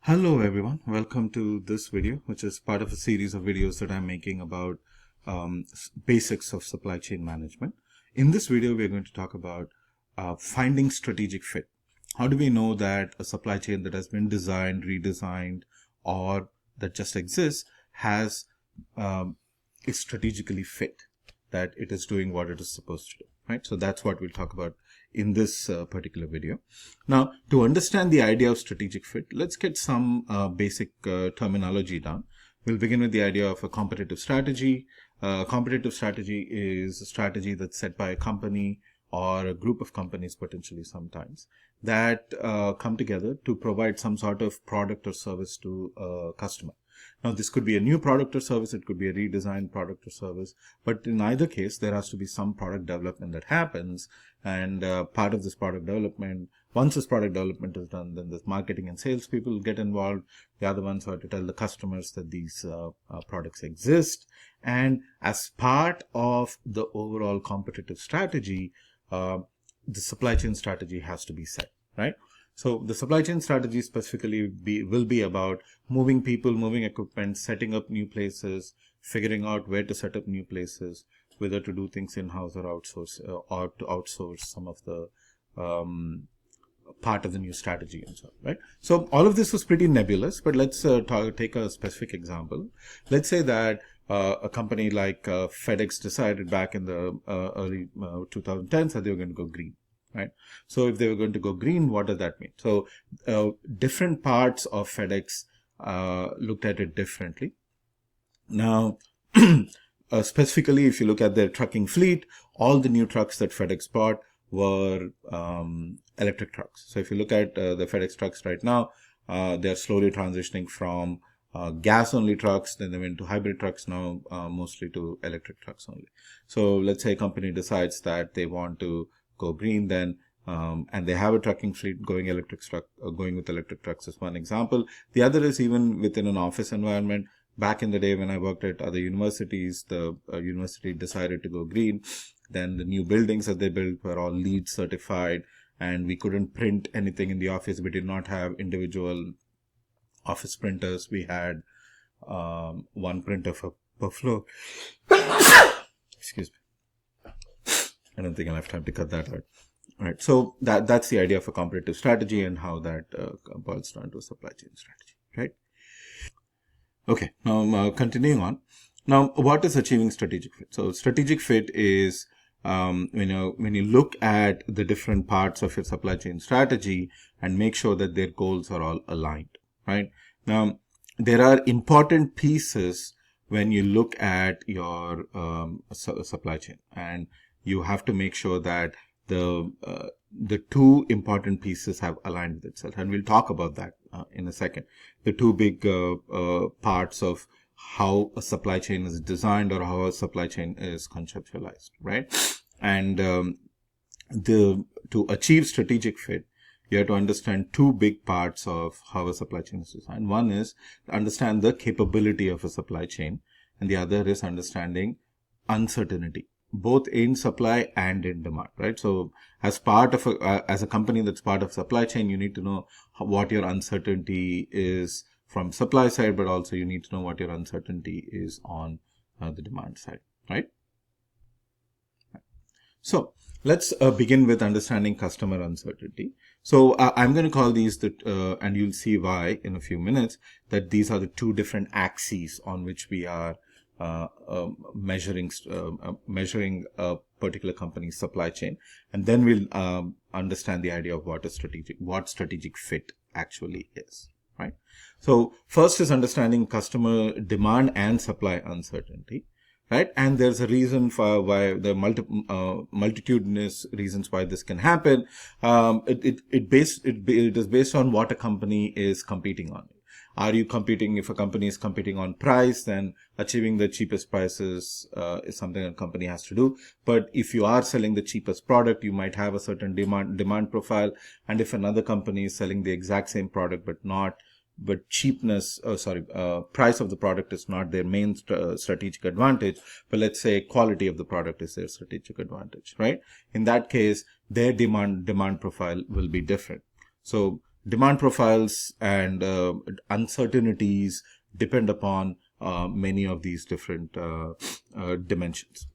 Hello everyone, welcome to this video, which is part of a series of videos that I'm making about basics of supply chain management. In this video, we're going to talk about finding strategic fit. How do we know that a supply chain that has been designed, redesigned, or that just exists is strategically fit, that it is doing what it is supposed to do, right? So that's what we'll talk about in this particular video. Now, to understand the idea of strategic fit, let's get some basic terminology down. We'll begin with the idea of a competitive strategy. Competitive strategy is a strategy that's set by a company or a group of companies, potentially sometimes, that come together to provide some sort of product or service to a customer. Now, this could be a new product or service, it could be a redesigned product or service, but in either case, there has to be some product development that happens, and part of this product development, once this product development is done, then the marketing and sales people get involved. The other ones are to tell the customers that these products exist, and as part of the overall competitive strategy, the supply chain strategy has to be set, right? So the supply chain strategy specifically will be about moving people, moving equipment, setting up new places, figuring out where to set up new places, whether to do things in-house or to outsource some of the part of the new strategy and so on, right? So all of this was pretty nebulous, but let's take a specific example. Let's say that a company like FedEx decided back in the early 2010s that they were going to go green. Right. So if they were going to go green, what does that mean? So different parts of FedEx looked at it differently. Now, specifically, if you look at their trucking fleet, all the new trucks that FedEx bought were electric trucks. So if you look at the FedEx trucks right now, they're slowly transitioning from gas-only trucks, then they went to hybrid trucks, now mostly to electric trucks only. So let's say a company decides that they want to go green, then and they have a trucking fleet going with electric trucks is one example. The other is even within an office environment. Back in the day when I worked at other universities, the university decided to go green. Then the new buildings that they built were all LEED certified, and we couldn't print anything in the office. We did not have individual office printers. We had one printer per floor. Excuse me. I don't think I'll have time to cut that out. All right. So that's the idea of a competitive strategy and how that boils down to a supply chain strategy, right? Okay. Now, continuing on. Now, what is achieving strategic fit? So strategic fit is when you look at the different parts of your supply chain strategy and make sure that their goals are all aligned, right? Now, there are important pieces when you look at your supply chain, and you have to make sure that the two important pieces have aligned with itself, and we'll talk about that in a second. The two big parts of how a supply chain is designed or how a supply chain is conceptualized, right? And to achieve strategic fit, you have to understand two big parts of how a supply chain is designed. One is to understand the capability of a supply chain, and the other is understanding uncertainty, both in supply and in demand, right? So as part of as a company that's part of supply chain, you need to know what your uncertainty is from supply side, but also you need to know what your uncertainty is on the demand side, right? So let's begin with understanding customer uncertainty. So I'm going to call these and you'll see why in a few minutes, that these are the two different axes on which we are measuring a particular company's supply chain, and then we'll understand the idea of what strategic fit actually is, right? So first is understanding customer demand and supply uncertainty, right? And there's a reason for why the multitudinous reasons why this can happen. It is based on what a company is competing on. If a company is competing on price, then achieving the cheapest prices is something a company has to do. But if you are selling the cheapest product, you might have a certain demand profile. And if another company is selling the exact same product, but price of the product is not their main strategic advantage, but let's say quality of the product is their strategic advantage, right? In that case, their demand profile will be different. So demand profiles and uncertainties depend upon many of these different dimensions,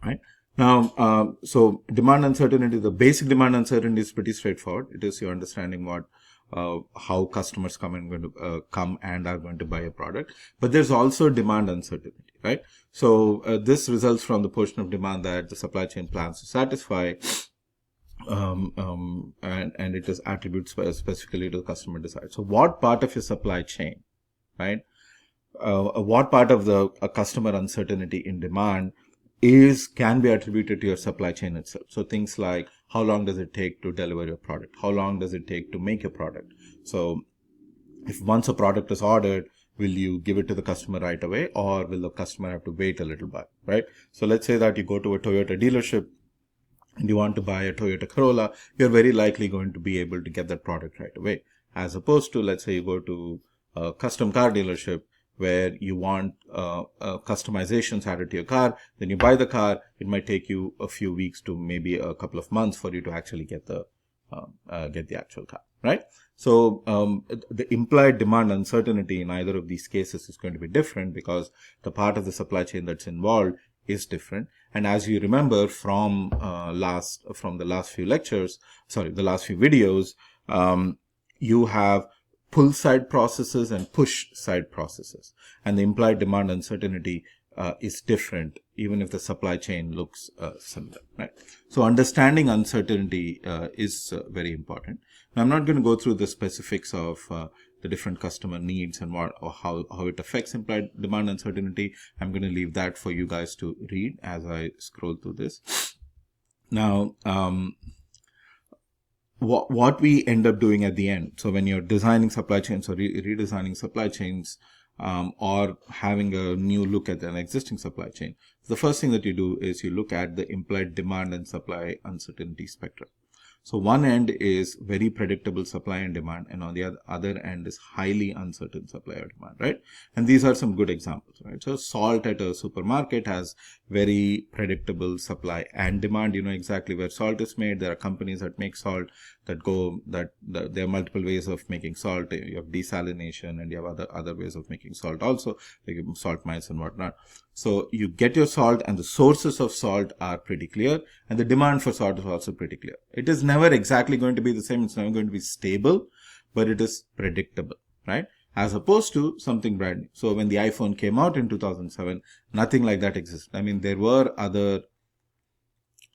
right? Now, so demand uncertainty, the basic demand uncertainty is pretty straightforward. It is your understanding how customers come and are going to buy a product. But there's also demand uncertainty, right? So this results from the portion of demand that the supply chain plans to satisfy, and it is attributes specifically to the customer decides. So what part of your supply chain, right? What part of the customer uncertainty in demand can be attributed to your supply chain itself. So things like how long does it take to deliver your product? How long does it take to make your product? So if once a product is ordered, will you give it to the customer right away, or will the customer have to wait a little bit, right? So let's say that you go to a Toyota dealership and you want to buy a Toyota Corolla, you're very likely going to be able to get that product right away. As opposed to, let's say you go to a custom car dealership where you want customizations added to your car, then you buy the car, it might take you a few weeks to maybe a couple of months for you to actually get the actual car, right? So the implied demand uncertainty in either of these cases is going to be different because the part of the supply chain that's involved is different. And as you remember from the last few videos, you have pull side processes and push side processes, and the implied demand uncertainty is different even if the supply chain looks similar, right? So understanding uncertainty is very important. Now, I'm not going to go through the specifics of the different customer needs and how it affects implied demand uncertainty. I'm going to leave that for you guys to read as I scroll through this. Now, what we end up doing at the end. So when you're designing supply chains or redesigning supply chains, or having a new look at an existing supply chain, the first thing that you do is you look at the implied demand and supply uncertainty spectrum. So one end is very predictable supply and demand, and on the other end is highly uncertain supply or demand, right? And these are some good examples, right? So salt at a supermarket has very predictable supply and demand. You know exactly where salt is made. There are companies that make salt there are multiple ways of making salt. You have desalination and you have other ways of making salt also, like salt mines and whatnot. So you get your salt and the sources of salt are pretty clear, and the demand for salt is also pretty clear. It is never exactly going to be the same. It's never going to be stable, but it is predictable, right? As opposed to something brand new. So when the iPhone came out in 2007, nothing like that existed. I mean, there were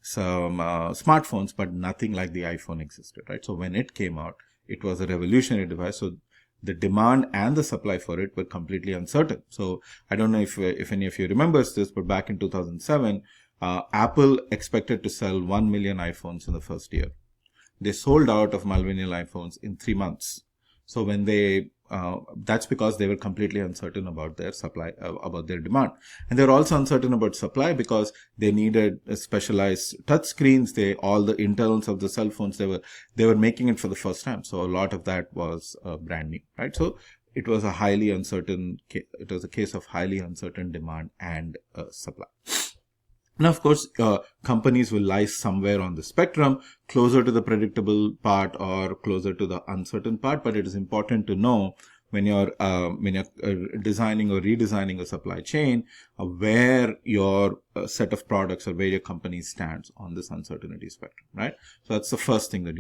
some smartphones, but nothing like the iPhone existed, right? So when it came out, it was a revolutionary device. So the demand and the supply for it were completely uncertain. So I don't know if any of you remembers this, but back in 2007, Apple expected to sell 1 million iPhones in the first year. They sold out of millennial iPhones in 3 months. So when that's because they were completely uncertain about their supply, about their demand. And they're also uncertain about supply because they needed specialized touch screens. All the internals of the cell phones, they were making it for the first time. So a lot of that was brand new, right? So it was a case of highly uncertain demand and supply. Now, of course, companies will lie somewhere on the spectrum, closer to the predictable part or closer to the uncertain part. But it is important to know when you're designing or redesigning a supply chain, where your set of products or where your company stands on this uncertainty spectrum, right? So that's the first thing that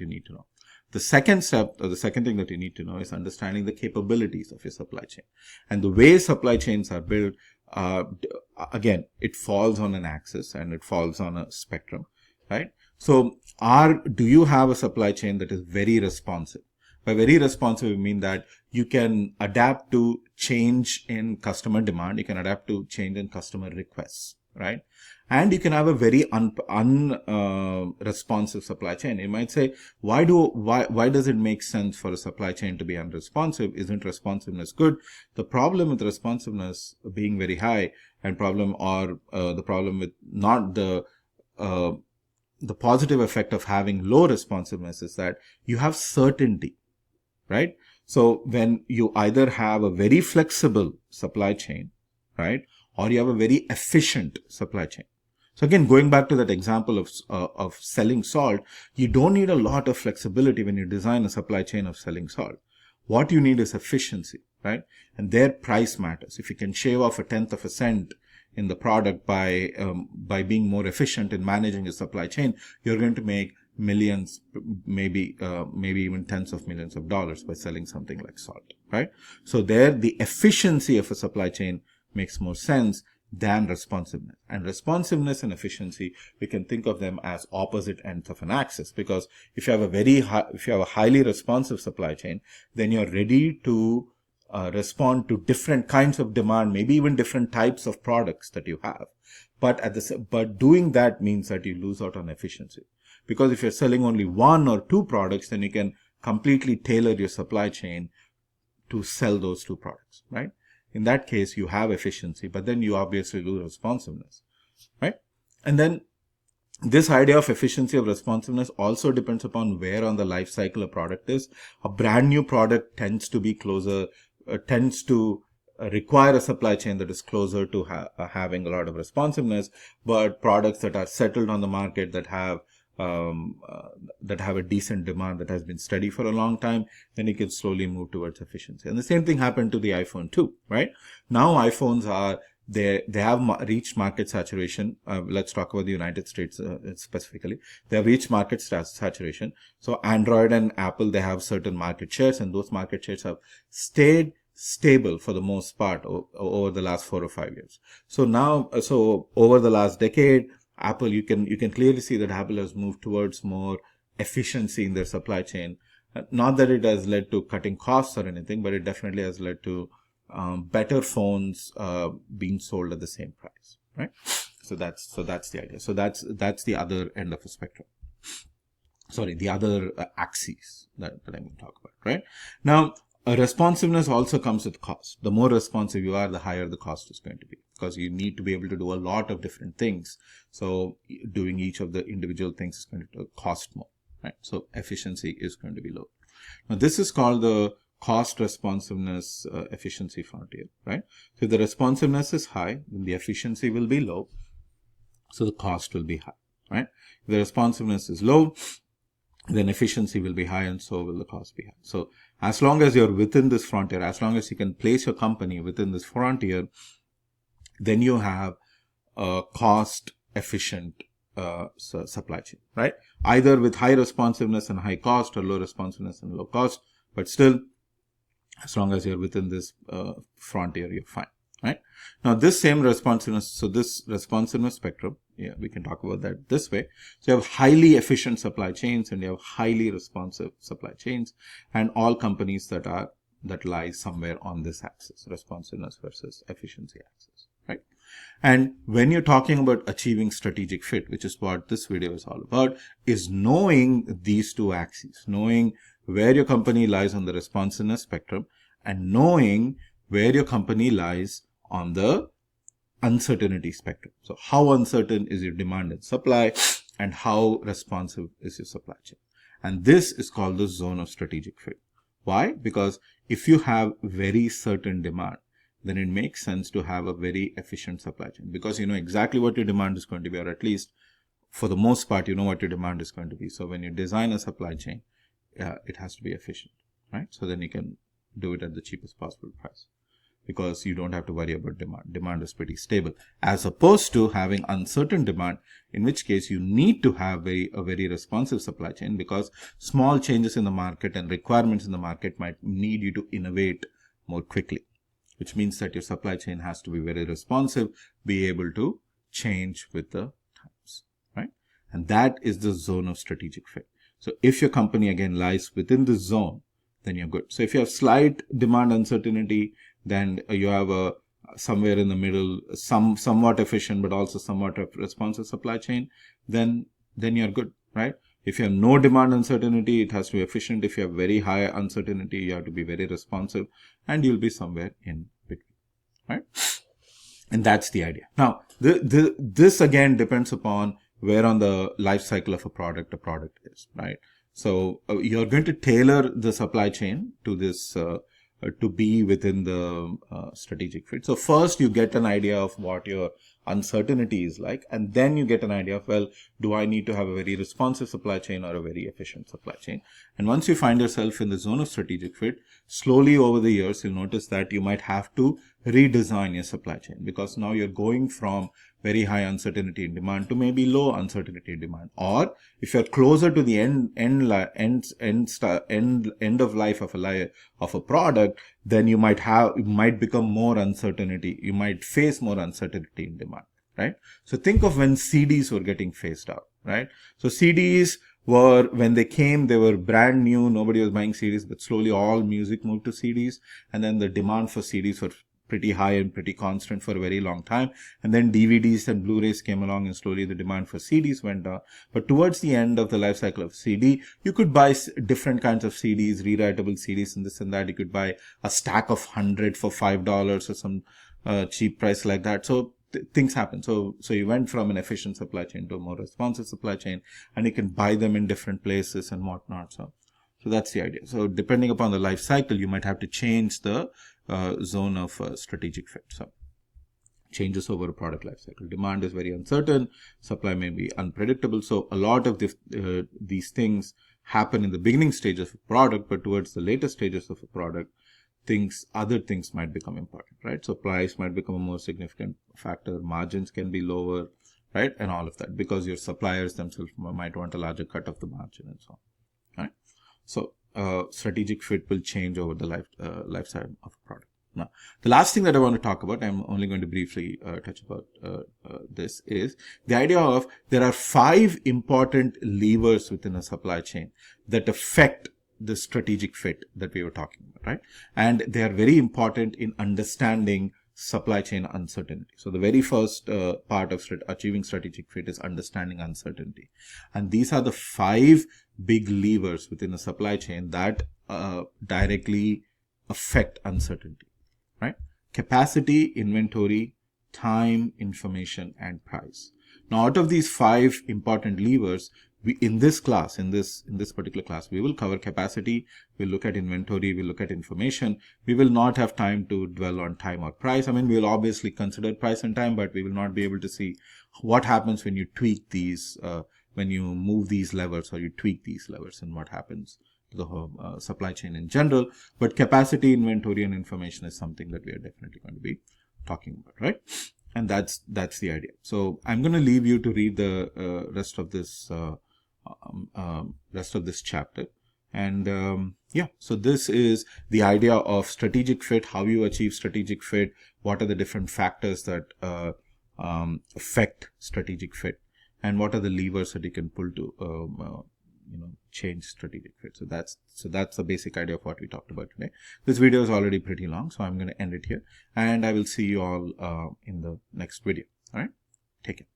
you need to know. The second step, or the second thing that you need to know, is understanding the capabilities of your supply chain. And the way supply chains are built, again, it falls on an axis and it falls on a spectrum, right? So do you have a supply chain that is very responsive? By very responsive, we mean that you can adapt to change in customer demand. You can adapt to change in customer requests, right? And you can have a very responsive supply chain. You might say, why does it make sense for a supply chain to be unresponsive? Isn't responsiveness good? The problem with responsiveness being very high, and the problem with not the positive effect of having low responsiveness is that you have certainty, right? So when you either have a very flexible supply chain, right, or you have a very efficient supply chain. So again, going back to that example of selling salt, you don't need a lot of flexibility when you design a supply chain of selling salt. What you need is efficiency, right? And their price matters. If you can shave off 1/10 of a cent in the product by being more efficient in managing your supply chain, you're going to make millions, maybe even tens of millions of dollars by selling something like salt, right? So there, the efficiency of a supply chain makes more sense than responsiveness. And responsiveness and efficiency, we can think of them as opposite ends of an axis, because if you have a highly responsive supply chain, then you're ready to respond to different kinds of demand, maybe even different types of products that you have. But doing that means that you lose out on efficiency. Because if you're selling only one or two products, then you can completely tailor your supply chain to sell those two products, right? In that case, you have efficiency, but then you obviously lose responsiveness, right? And then this idea of efficiency of responsiveness also depends upon where on the life cycle a product is. A brand new product tends to require a supply chain that is closer to having a lot of responsiveness, but products that are settled on the market that have a decent demand that has been steady for a long time, then you can slowly move towards efficiency. And the same thing happened to the iPhone too, right? Now iPhones they have reached market saturation. Let's talk about the United States specifically. They have reached market saturation. So Android and Apple, they have certain market shares, and those market shares have stayed stable for the most part over the last 4 or 5 years. So over the last decade, Apple, you can clearly see that Apple has moved towards more efficiency in their supply chain. Not that it has led to cutting costs or anything, but it definitely has led to better phones being sold at the same price, right? So that's the idea. So that's the other end of the spectrum. Sorry, the other axis that I'm going to talk about, right? Now, responsiveness also comes with cost. The more responsive you are, the higher the cost is going to be, because you need to be able to do a lot of different things. So doing each of the individual things is going to cost more, right? So efficiency is going to be low. Now, this is called the cost responsiveness efficiency frontier, right? So if the responsiveness is high, then the efficiency will be low, so the cost will be high, right? If the responsiveness is low, then efficiency will be high, and so will the cost be high. So as long as you're within this frontier, as long as you can place your company within this frontier, then you have a cost efficient supply chain, right? Either with high responsiveness and high cost, or low responsiveness and low cost, but still, as long as you're within this frontier, you're fine, right? Now, this same responsiveness, so this responsiveness spectrum, yeah, we can talk about that this way. So you have highly efficient supply chains, and you have highly responsive supply chains, and all companies that lie somewhere on this axis, responsiveness versus efficiency axis, right? And when you're talking about achieving strategic fit, which is what this video is all about, is knowing these two axes, knowing where your company lies on the responsiveness spectrum, and knowing where your company lies on the uncertainty spectrum. So how uncertain is your demand and supply, and how responsive is your supply chain? And this is called the zone of strategic fit. Why? Because if you have very certain demand, then it makes sense to have a very efficient supply chain, because you know exactly what your demand is going to be, or at least for the most part, you know what your demand is going to be. So when you design a supply chain, it has to be efficient, right? So then you can do it at the cheapest possible price, because you don't have to worry about demand. Demand is pretty stable, as opposed to having uncertain demand, in which case you need to have a very responsive supply chain, because small changes in the market and requirements in the market might need you to innovate more quickly, which means that your supply chain has to be very responsive, be able to change with the times, right? And that is the zone of strategic fit. So if your company again lies within this zone, then you're good. So if you have slight demand uncertainty, then you have somewhere in the middle, somewhat efficient, but also somewhat responsive supply chain, then you're good, right? If you have no demand uncertainty, it has to be efficient. If you have very high uncertainty, you have to be very responsive, and you'll be somewhere in between, right? And that's the idea. Now, this again depends upon where on the life cycle of a product is, right? So you're going to tailor the supply chain to this to be within the strategic fit. So first you get an idea of what your uncertainty is like, and then you get an idea of, well, do I need to have a very responsive supply chain or a very efficient supply chain? And once you find yourself in the zone of strategic fit, slowly over the years, you'll notice that you might have to redesign your supply chain, because now you're going from very high uncertainty in demand to maybe low uncertainty in demand. Or if you're closer to the end of life of a product, then you might become more uncertainty. You might face more uncertainty in demand, right? So think of when CDs were getting phased out, right? So CDs were, when they came, they were brand new. Nobody was buying CDs, but slowly all music moved to CDs. And then the demand for CDs were pretty high and pretty constant for a very long time. And then DVDs and Blu-rays came along, and slowly the demand for CDs went down. But towards the end of the life cycle of CD, you could buy different kinds of CDs, rewritable CDs and this and that. You could buy a stack of 100 for $5 or some cheap price like that. So things happen. So you went from an efficient supply chain to a more responsive supply chain, and you can buy them in different places and whatnot. So that's the idea. So depending upon the life cycle, you might have to change the zone of strategic fit. So changes over a product life cycle. Demand is very uncertain. Supply may be unpredictable. So a lot of these things happen in the beginning stages of a product, but towards the later stages of a product, other things might become important, right? So price might become a more significant factor. Margins can be lower, right? And all of that, because your suppliers themselves might want a larger cut of the margin and so on, right? So strategic fit will change over the lifetime of a product. Now, the last thing that I want to talk about, I'm only going to briefly touch about this, is the idea of there are 5 important levers within a supply chain that affect the strategic fit that we were talking about, right? And they are very important in understanding supply chain uncertainty. So the very first part of achieving strategic fit is understanding uncertainty. And these are the 5 big levers within a supply chain that directly affect uncertainty, right? Capacity, inventory, time, information, and price. Now, out of these 5 important levers, in this particular class, we will cover capacity, we'll look at inventory, we'll look at information. We will not have time to dwell on time or price. I mean, we'll obviously consider price and time, but we will not be able to see what happens when you tweak these, when you move these levers or you tweak these levers, and what happens to the whole supply chain in general. But capacity, inventory, and information is something that we are definitely going to be talking about, right? And that's the idea. So I'm going to leave you to read the rest of this chapter. And so this is the idea of strategic fit, how you achieve strategic fit, what are the different factors that affect strategic fit, and what are the levers that you can pull to change strategic fit. So that's the basic idea of what we talked about today. This video is already pretty long, so I'm going to end it here, and I will see you all in the next video. All right, take care.